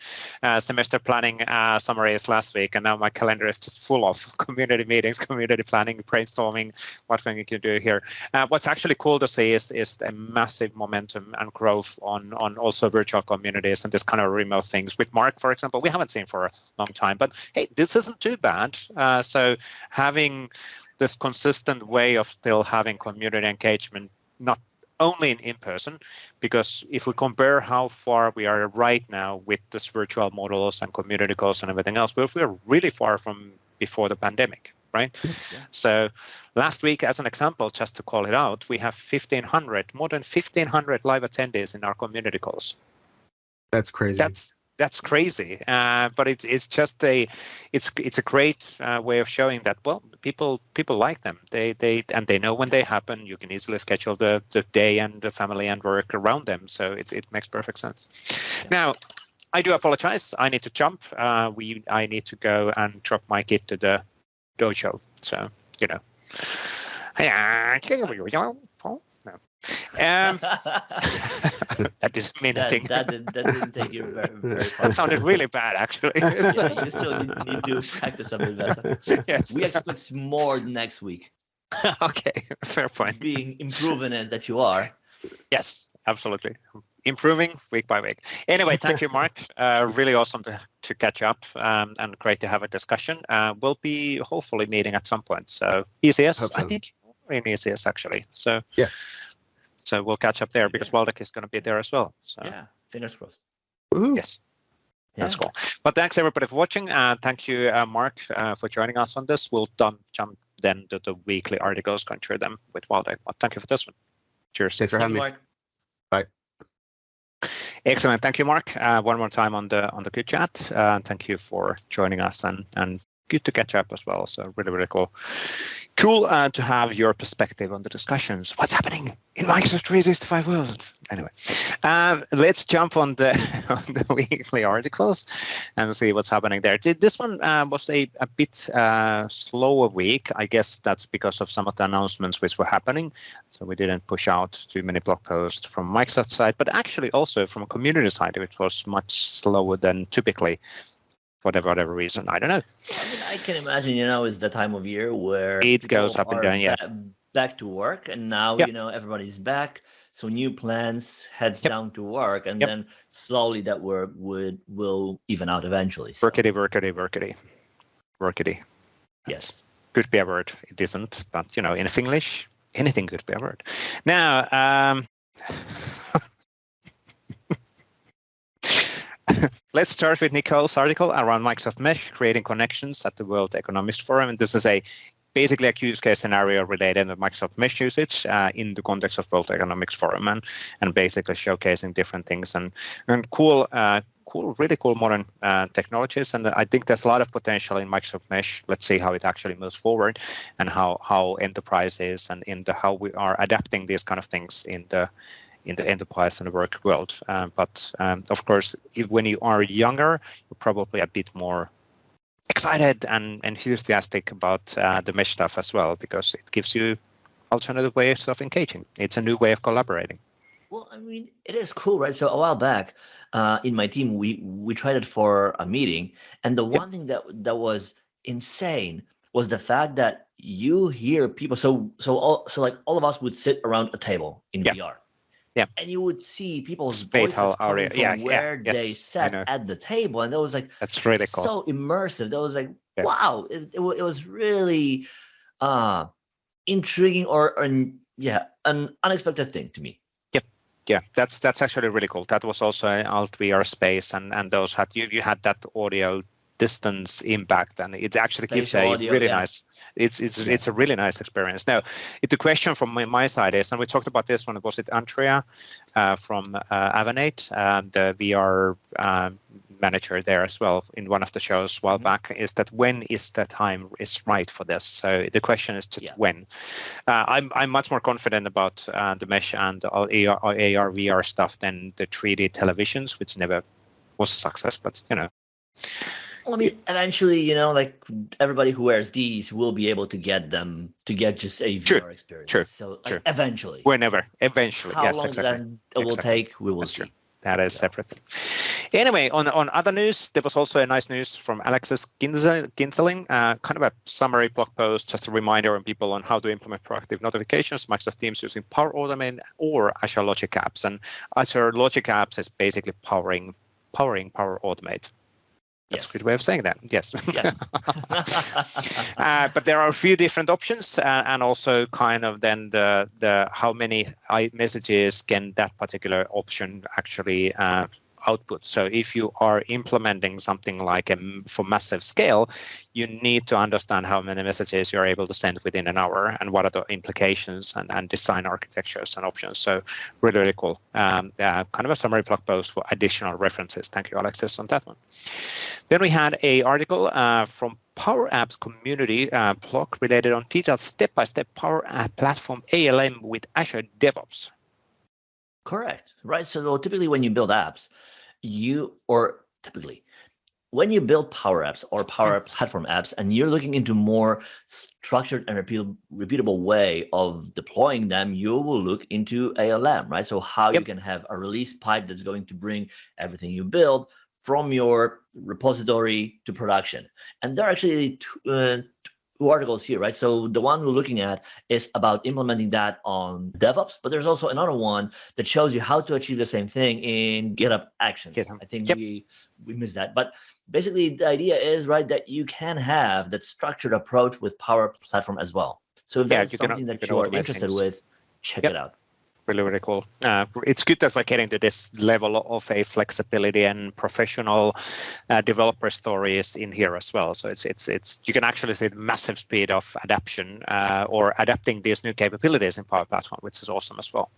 Speaker 1: semester planning summaries last week. And now my calendar is just full of community meetings, community planning, brainstorming, what thing you can do here. What's actually cool to see is a massive momentum and growth on also virtual communities and this kind of remote things. With Mark, for example, we haven't seen for a long time, but hey, this isn't too bad. So having this consistent way of still having community engagement, not only in person, because if we compare how far we are right now with this virtual models and community calls and everything else, we're really far from before the pandemic. Right. So last week, as an example, just to call it out, we have more than 1,500 live attendees in our community calls.
Speaker 3: That's crazy.
Speaker 1: That's crazy. But it's just a great way of showing that, well, people like them. They know when they happen. You can easily schedule the day and the family and work around them. So it makes perfect sense. Now, I do apologize. I need to jump. I need to go and drop my kid to the dojo, so that doesn't mean anything.
Speaker 2: That didn't take you very far.
Speaker 1: That sounded really bad, actually.
Speaker 2: You still need to practice a bit better.
Speaker 1: Yes.
Speaker 2: We expect more next week.
Speaker 1: Okay, fair point.
Speaker 2: Being improving as that you are.
Speaker 1: Yes, absolutely. Improving week by week. Anyway, thank you, Mark. Really awesome to catch up and great to have a discussion. We'll be hopefully meeting at some point. So ECS, I think we're in ECS actually. So
Speaker 3: yes.
Speaker 1: So we'll catch up there because Waldek is going to be there as well. So
Speaker 2: yeah, fingers crossed.
Speaker 3: Woo-hoo.
Speaker 1: Yes. That's cool. But thanks everybody for watching. Thank you, Mark, for joining us on this. We'll jump then to the weekly articles, going through them with Waldek. But thank you for this one. Cheers.
Speaker 3: Thanks for having me.
Speaker 2: Mark.
Speaker 3: Bye.
Speaker 1: Excellent. Thank you, Mark. One more time on the good chat. Thank you for joining us and good to catch up as well. So really cool. Cool to have your perspective on the discussions. What's happening in Microsoft 365 world? Anyway, let's jump on the weekly articles and see what's happening there. This one was a bit slower week. I guess that's because of some of the announcements which were happening. So we didn't push out too many blog posts from Microsoft side, but actually also from a community side, it was much slower than typically. for whatever reason. I don't know.
Speaker 2: I mean, I can imagine, it's the time of year where
Speaker 1: it goes up and down. Yeah.
Speaker 2: Back to work, and now everybody's back. So new plans, heads down to work, and then slowly that work will even out eventually. So.
Speaker 1: Workity.
Speaker 2: Yes.
Speaker 1: Could be a word. It isn't, but in English, anything could be a word. Now, let's start with Nicole's article around Microsoft Mesh, creating connections at the World Economics Forum. And this is basically a use case scenario related to Microsoft Mesh usage in the context of World Economics Forum, and basically showcasing different things and really cool modern technologies. And I think there's a lot of potential in Microsoft Mesh. Let's see how it actually moves forward, and how enterprises and how we are adapting these kind of things in the enterprise and the work world. But of course, when you are younger, you're probably a bit more excited and enthusiastic about the mesh stuff as well, because it gives you alternative ways of engaging. It's a new way of collaborating.
Speaker 2: Well, I mean, it is cool, right? So a while back, in my team, we tried it for a meeting, and the one thing that was insane was the fact that you hear people. So like all of us would sit around a table in VR.
Speaker 1: Yeah.
Speaker 2: And you would see people's voices coming from where they sat at the table, and that was like,
Speaker 1: that's really cool.
Speaker 2: So immersive. That was like, wow. It was really intriguing or an unexpected thing to me.
Speaker 1: Yeah, that's actually really cool. That was also an alt VR space, and those had you had that audio distance impact, and it actually gives a really nice. It's a really nice experience. Now, the question from my side is, and we talked about this one. Was it Andrea from Avanade, the VR manager there as well in one of the shows a while back? Is that when is the time is right for this? So the question is just when. I'm much more confident about the mesh and all AR VR stuff than the 3D televisions, which never was a success, but
Speaker 2: Well, I mean, eventually, like everybody who wears these will be able to get just a VR experience.
Speaker 1: True.
Speaker 2: So eventually.
Speaker 1: Eventually.
Speaker 2: How
Speaker 1: yes,
Speaker 2: long
Speaker 1: exactly.
Speaker 2: that will take, we will
Speaker 1: That's
Speaker 2: see.
Speaker 1: True. That is separate. Anyway, on other news, there was also a nice news from Alexis Ginzeling, kind of a summary blog post, just a reminder on people on how to implement proactive notifications, Microsoft Teams using Power Automate or Azure Logic Apps. And Azure Logic Apps is basically powering Power Automate. That's a good way of saying that. Yes. But there are a few different options, and also kind of then the how many messages can that particular option actually output. So if you are implementing something like for massive scale, you need to understand how many messages you're able to send within an hour and what are the implications and design architectures and options. So really cool. Kind of a summary blog post for additional references. Thank you, Alexis, on that one. Then we had an article from Power Apps Community blog related on detailed step-by-step Power App Platform ALM with Azure DevOps.
Speaker 2: Correct. Right. So typically when you build apps, when you build Power Apps or Power Platform apps, and you're looking into more structured and repeatable way of deploying them, you will look into ALM, right? So how you can have a release pipe that's going to bring everything you build from your repository to production. And there are actually two articles here, right? So the one we're looking at is about implementing that on DevOps, but there's also another one that shows you how to achieve the same thing in GitHub Actions. I think we missed that. But basically the idea is, right, that you can have that structured approach with Power Platform as well. So if that's something that you are interested with, check it out.
Speaker 1: Really cool. It's good that we're getting to this level of a flexibility and professional developer stories in here as well. So it's you can actually see the massive speed of adaptation or adapting these new capabilities in Power Platform, which is awesome as well.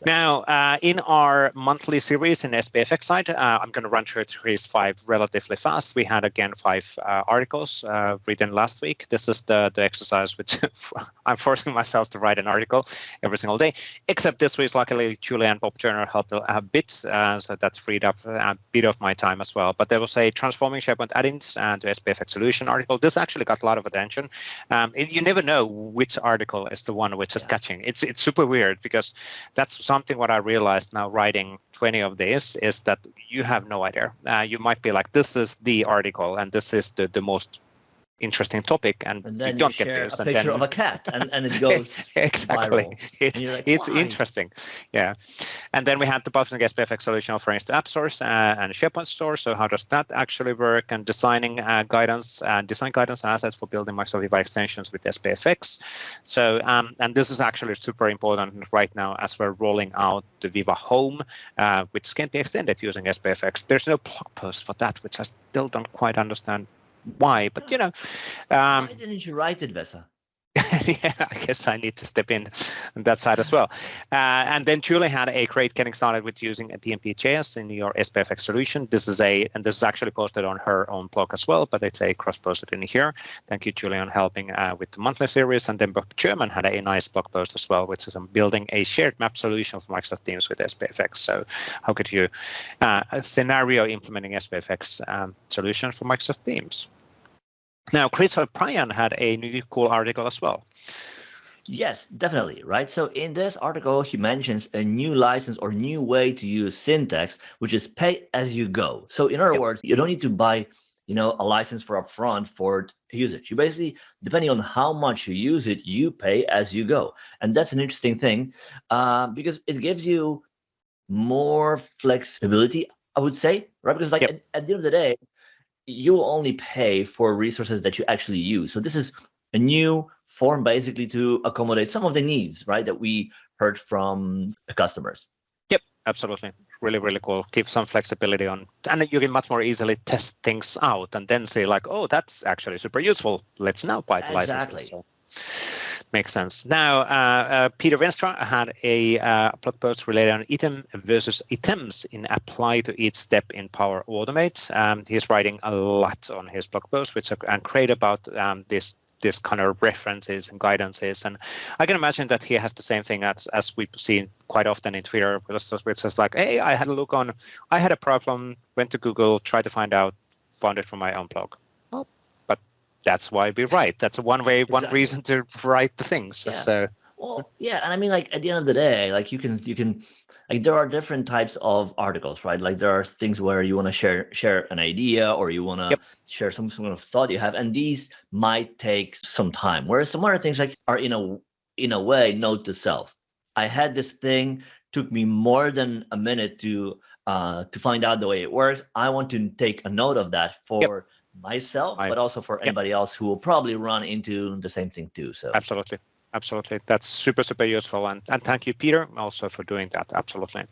Speaker 1: Now, in our monthly series in SPFX side, I'm going to run through these 5 relatively fast. We had again 5 articles written last week. This is the exercise which I'm forcing myself to write an article every single day. except this week, luckily, Julie and Bob Turner helped a bit, so that's freed up a bit of my time as well. But there was a transforming SharePoint add-ins to SPFX solution article. This actually got a lot of attention. You never know which article is the one which is catching. It's super weird, because that's something what I realized now writing 20 of these is that you have no idea. You might be like, this is the article and this is the most interesting topic, and
Speaker 2: then
Speaker 1: you don't
Speaker 2: share
Speaker 1: get views.
Speaker 2: A picture of a cat, and it goes
Speaker 1: exactly.
Speaker 2: Viral.
Speaker 1: It's interesting, yeah. And then we had the publishing SPFX solution offerings to App Stores and SharePoint Store. So how does that actually work? And designing design guidance assets for building Microsoft Viva extensions with SPFX. So and this is actually super important right now as we're rolling out the Viva Home, which can be extended using SPFX. There's no blog post for that, which I still don't quite understand why, but
Speaker 2: why didn't you write it, Vesa?
Speaker 1: Yeah, I guess I need to step in on that side as well. And then Julie had a great getting started with using a PnP.js in your SPFX solution. This is actually posted on her own blog as well, but it's a cross-posted in here. Thank you, Julie, on helping with the monthly series. And then Bob German had a nice blog post as well, which is on building a shared map solution for Microsoft Teams with SPFX. So how could you a scenario implementing SPFX solution for Microsoft Teams? Now, Chris O'Brien had a new cool article as well.
Speaker 2: Yes, definitely, right? So in this article, he mentions a new license or new way to use syntax, which is pay as you go. So in other words, you don't need to buy, a license for upfront for usage. You basically, depending on how much you use it, you pay as you go. And that's an interesting thing because it gives you more flexibility, I would say, right? Because at the end of the day, you will only pay for resources that you actually use. So this is a new form basically to accommodate some of the needs, right, that we heard from the customers.
Speaker 1: Yep, absolutely. Really, really cool. Give some flexibility on, and you can much more easily test things out and then say like, oh, that's actually super useful. Let's now buy the licenses. So, makes sense. Now, Peter Venstra had a blog post related on item versus items in apply to each step in Power Automate. He's writing a lot on his blog post, which are great about this kind of references and guidances. And I can imagine that he has the same thing as we've seen quite often in Twitter, which says like, hey, I had a problem, went to Google, tried to find out, found it from my own blog. That's why we write. That's one reason to write the things.
Speaker 2: Yeah.
Speaker 1: So
Speaker 2: and I mean, like at the end of the day, like you can like there are different types of articles, right? Like there are things where you want to share an idea or you want to share some kind of thought you have, and these might take some time. Whereas some other things like are in a way note to self. I had this thing, took me more than a minute to find out the way it works. I want to take a note of that for myself, but also for anybody else who will probably run into the same thing too. So
Speaker 1: absolutely. That's super useful, and thank you, Peter, also for doing that. Absolutely.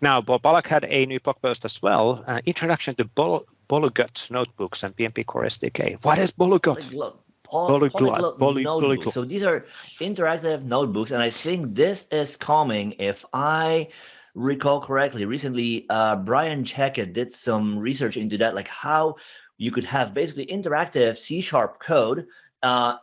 Speaker 1: Now, Bob Balak had a new blog post as well. Introduction to Bolugut notebooks and PnP Core SDK. What is Bolugut?
Speaker 2: Notebooks. So these are interactive notebooks, and I think this is coming, if I recall correctly. Recently, Brian Checkett did some research into that, like how you could have basically interactive C# code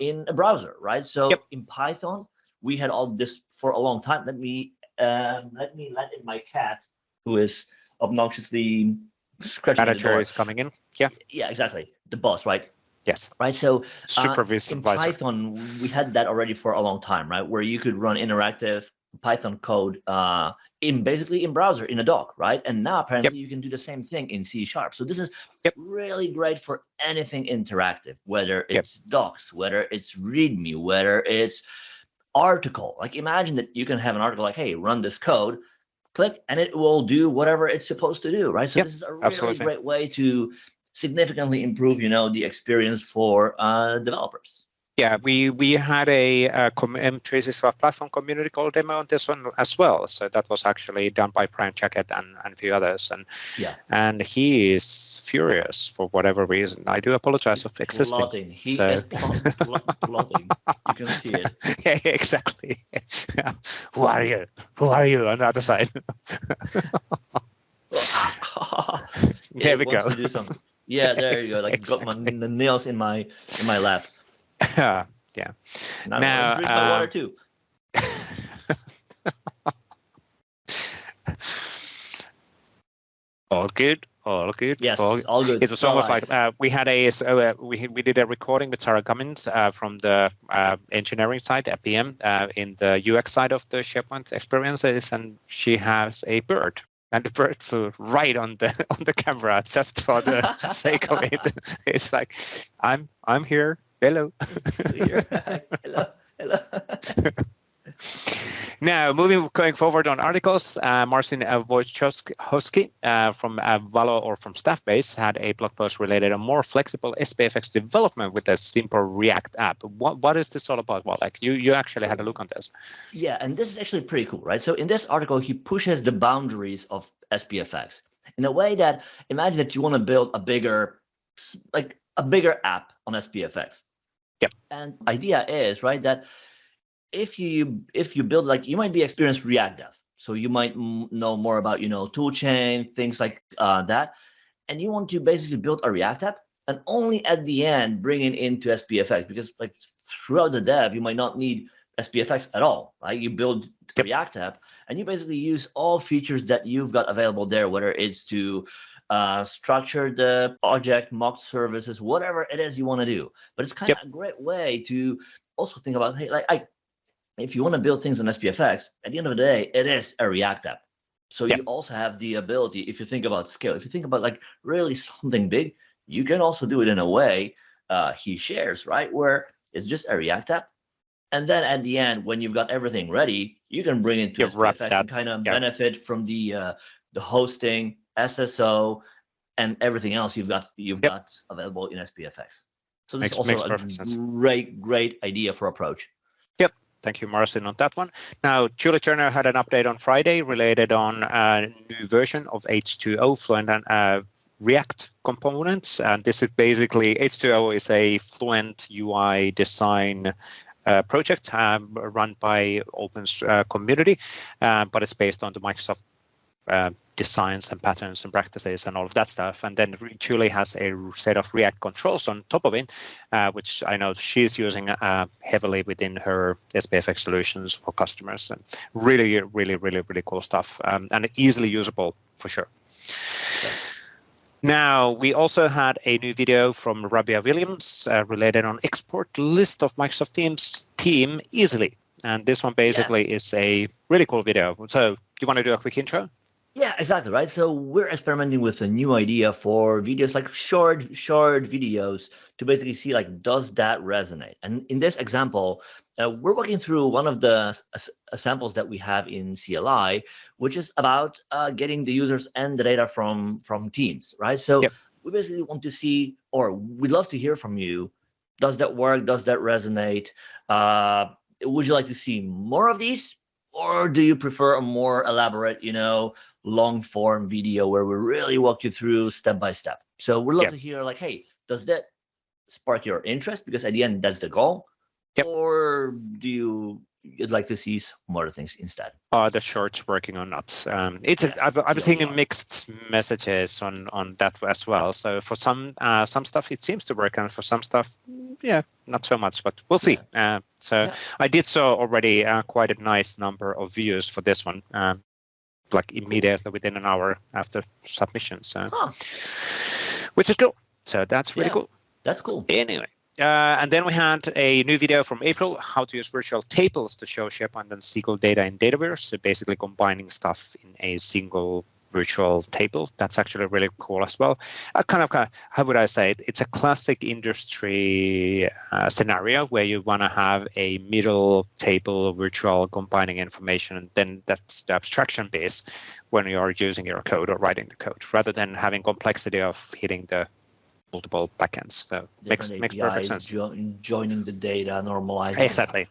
Speaker 2: in a browser, right? So in Python, we had all this for a long time. Let me let in my cat, who is obnoxiously scratching the door.
Speaker 1: Is coming in.
Speaker 2: Yeah, exactly. The boss, right?
Speaker 1: Yes.
Speaker 2: Right. So
Speaker 1: supervisor.
Speaker 2: In Python, we had that already for a long time, right? Where you could run interactive Python code in browser in a dock, right? And now apparently you can do the same thing in C#. So this is really great for anything interactive, whether it's docs, whether it's README, whether it's article. Like imagine that you can have an article like, hey, run this code, click, and it will do whatever it's supposed to do, right? So this is a really great way to significantly improve, the experience for developers.
Speaker 1: Yeah, we had a M365 platform community call demo on this one as well. So that was actually done by Brian Checkett and a few others. And he is furious for whatever reason. I do apologize for existing.
Speaker 2: Plotting. He is plotting. You can see it.
Speaker 1: Yeah, exactly. Who are you? Who are you on the other side? There we go.
Speaker 2: Yeah, there you go. Like got the nails in my lap.
Speaker 1: Yeah.
Speaker 2: Now drink my water too.
Speaker 1: All good. All good.
Speaker 2: Yes, all good.
Speaker 1: It was almost like we had we did a recording with Sarah Cummins from the engineering side at PM in the UX side of the SharePoint experiences, and she has a bird, and the bird flew right on the camera just for the sake of it. It's like, I'm here. Hello.
Speaker 2: Hello.
Speaker 1: Now, going forward on articles, Marcin Wojciechowski from Valo or from Staffbase had a blog post related to more flexible SPFX development with a simple React app. What is this all about? Well, like you actually had a look on this.
Speaker 2: Yeah, and this is actually pretty cool, right? So in this article, he pushes the boundaries of SPFX in a way that, imagine that you want to build a bigger app on SPFX.
Speaker 1: Yep.
Speaker 2: And idea is, right, that if you build, like, you might be experienced React dev, so you might know more about, toolchain, things like that, and you want to basically build a React app and only at the end bring it into SPFX, because like throughout the dev you might not need SPFX at all, right? You build a React app and you basically use all features that you've got available there, whether it's to structure the project, mock services, whatever it is you want to do. But it's kind of a great way to also think about, hey, like if you want to build things on SPFX, at the end of the day, it is a React app. So you also have the ability, if you think about scale, if you think about like really something big, you can also do it in a way he shares, right? Where it's just a React app. And then at the end, when you've got everything ready, you can bring it to SPFX and kind of benefit from the hosting, SSO, and everything else you've got available in SPFX. So this is also a great idea for approach.
Speaker 1: Thank you, Marcin, on that one. Now, Julie Turner had an update on Friday related on a new version of H2O Fluent and React components. And this is basically, H2O is a Fluent UI design project run by Open Community, but it's based on the Microsoft designs and patterns and practices and all of that stuff. And then Julie has a set of React controls on top of it, which I know she's using heavily within her SPFX solutions for customers. And really, really, really, really cool stuff, and easily usable for sure. Now, we also had a new video from Rabia Williams related on export list of Microsoft Teams team easily. And this one basically is a really cool video. So you want to do a quick intro?
Speaker 2: Yeah, exactly, right? So we're experimenting with a new idea for videos, like short videos, to basically see, like, does that resonate? And in this example, we're working through one of the samples that we have in CLI, which is about getting the users and the data from Teams, right? So we basically want to see, or we'd love to hear from you. Does that work? Does that resonate? Would you like to see more of these? Or do you prefer a more elaborate, long form video where we really walk you through step by step? So we'd love to hear, like, hey, does that spark your interest? Because at the end, that's the goal. Or you'd like to see some other things instead?
Speaker 1: Are the shorts working or not? I'm seeing mixed messages on that as well. So for some stuff it seems to work, and for some stuff, not so much. But we'll see. I did saw already quite a nice number of views for this one, like immediately within an hour after submission. So, which is cool. So that's really cool.
Speaker 2: That's cool.
Speaker 1: Anyway. And then we had a new video from April, how to use virtual tables to show SharePoint and SQL data in Dataverse. So basically combining stuff in a single virtual table. That's actually really cool as well. How would I say it? It's a classic industry scenario where you want to have a middle table virtual combining information, and then that's the abstraction base when you are using your code or writing the code, rather than having complexity of hitting the multiple backends. So makes perfect sense.
Speaker 2: Joining the data, normalizing.
Speaker 1: Exactly.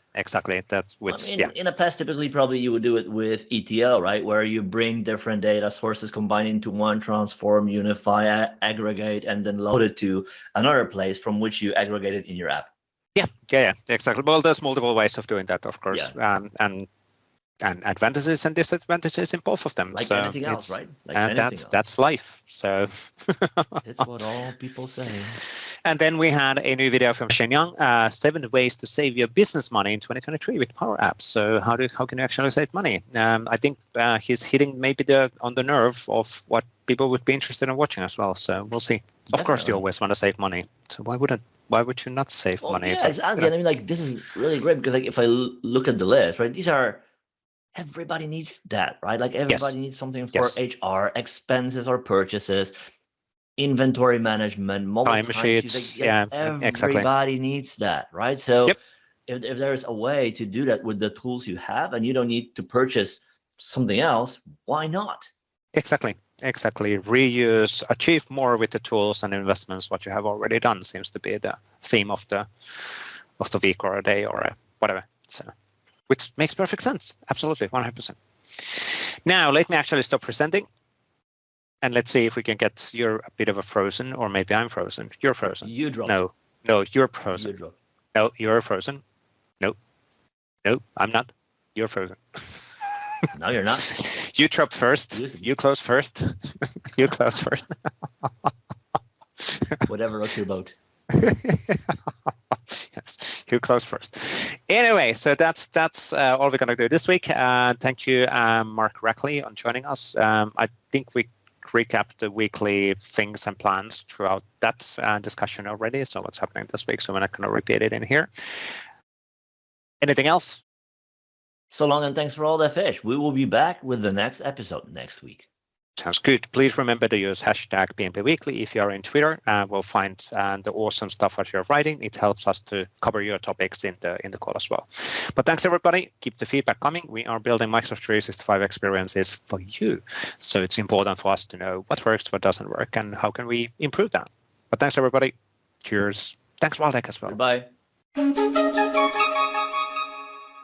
Speaker 1: That's
Speaker 2: in the past, typically, probably you would do it with ETL, right? Where you bring different data sources, combine into one, transform, unify, aggregate, and then load it to another place from which you aggregate it in your app.
Speaker 1: Yeah, exactly. Well, there's multiple ways of doing that, of course. And and advantages and disadvantages in both of them.
Speaker 2: Like
Speaker 1: so
Speaker 2: anything else, right? Like
Speaker 1: and that's life. So
Speaker 2: it's what all people say.
Speaker 1: And then we had a new video from Shenyang, 7 ways to save your business money in 2023 with Power Apps. So how can you actually save money? I think he's hitting maybe on the nerve of what people would be interested in watching as well. So we'll see.
Speaker 2: Definitely.
Speaker 1: Of course, you always want to save money. So why would you not save money?
Speaker 2: Yeah, exactly. I mean, like, this is really great because, like, if I look at the list, right, these are, everybody needs that, right? Like, everybody needs something for HR, expenses or purchases, inventory management, mobile
Speaker 1: time sheets. Like,
Speaker 2: everybody needs that, right? So if there's a way to do that with the tools you have and you don't need to purchase something else, why not?
Speaker 1: Exactly. Reuse, achieve more with the tools and investments. What you have already done seems to be the theme of the week or a day or whatever. So, which makes perfect sense. Absolutely, 100%. Now let me actually stop presenting, and let's see if we can get you're a bit of a frozen, or maybe I'm frozen. You're frozen.
Speaker 2: You drop.
Speaker 1: No, you're frozen.
Speaker 2: You drop.
Speaker 1: No, you're frozen. No, I'm not. You're frozen.
Speaker 2: No, you're not.
Speaker 1: You drop first. You close first. You close first.
Speaker 2: Whatever rock your boat.
Speaker 1: Yes, you close first. Anyway, so that's all we're gonna do this week. Thank you, Mark Rackley, on joining us. I think we recapped the weekly things and plans throughout that discussion already. So what's happening this week? So we're not gonna repeat it in here. Anything else?
Speaker 2: So long and thanks for all that fish. We will be back with the next episode next week.
Speaker 1: Sounds good. Please remember to use hashtag PnP Weekly if you're in Twitter. We'll find the awesome stuff that you're writing. It helps us to cover your topics in the call as well. But thanks everybody. Keep the feedback coming. We are building Microsoft 365 experiences for you. So it's important for us to know what works, what doesn't work, and how can we improve that. But thanks everybody. Cheers. Thanks Waldek as well.
Speaker 2: Goodbye.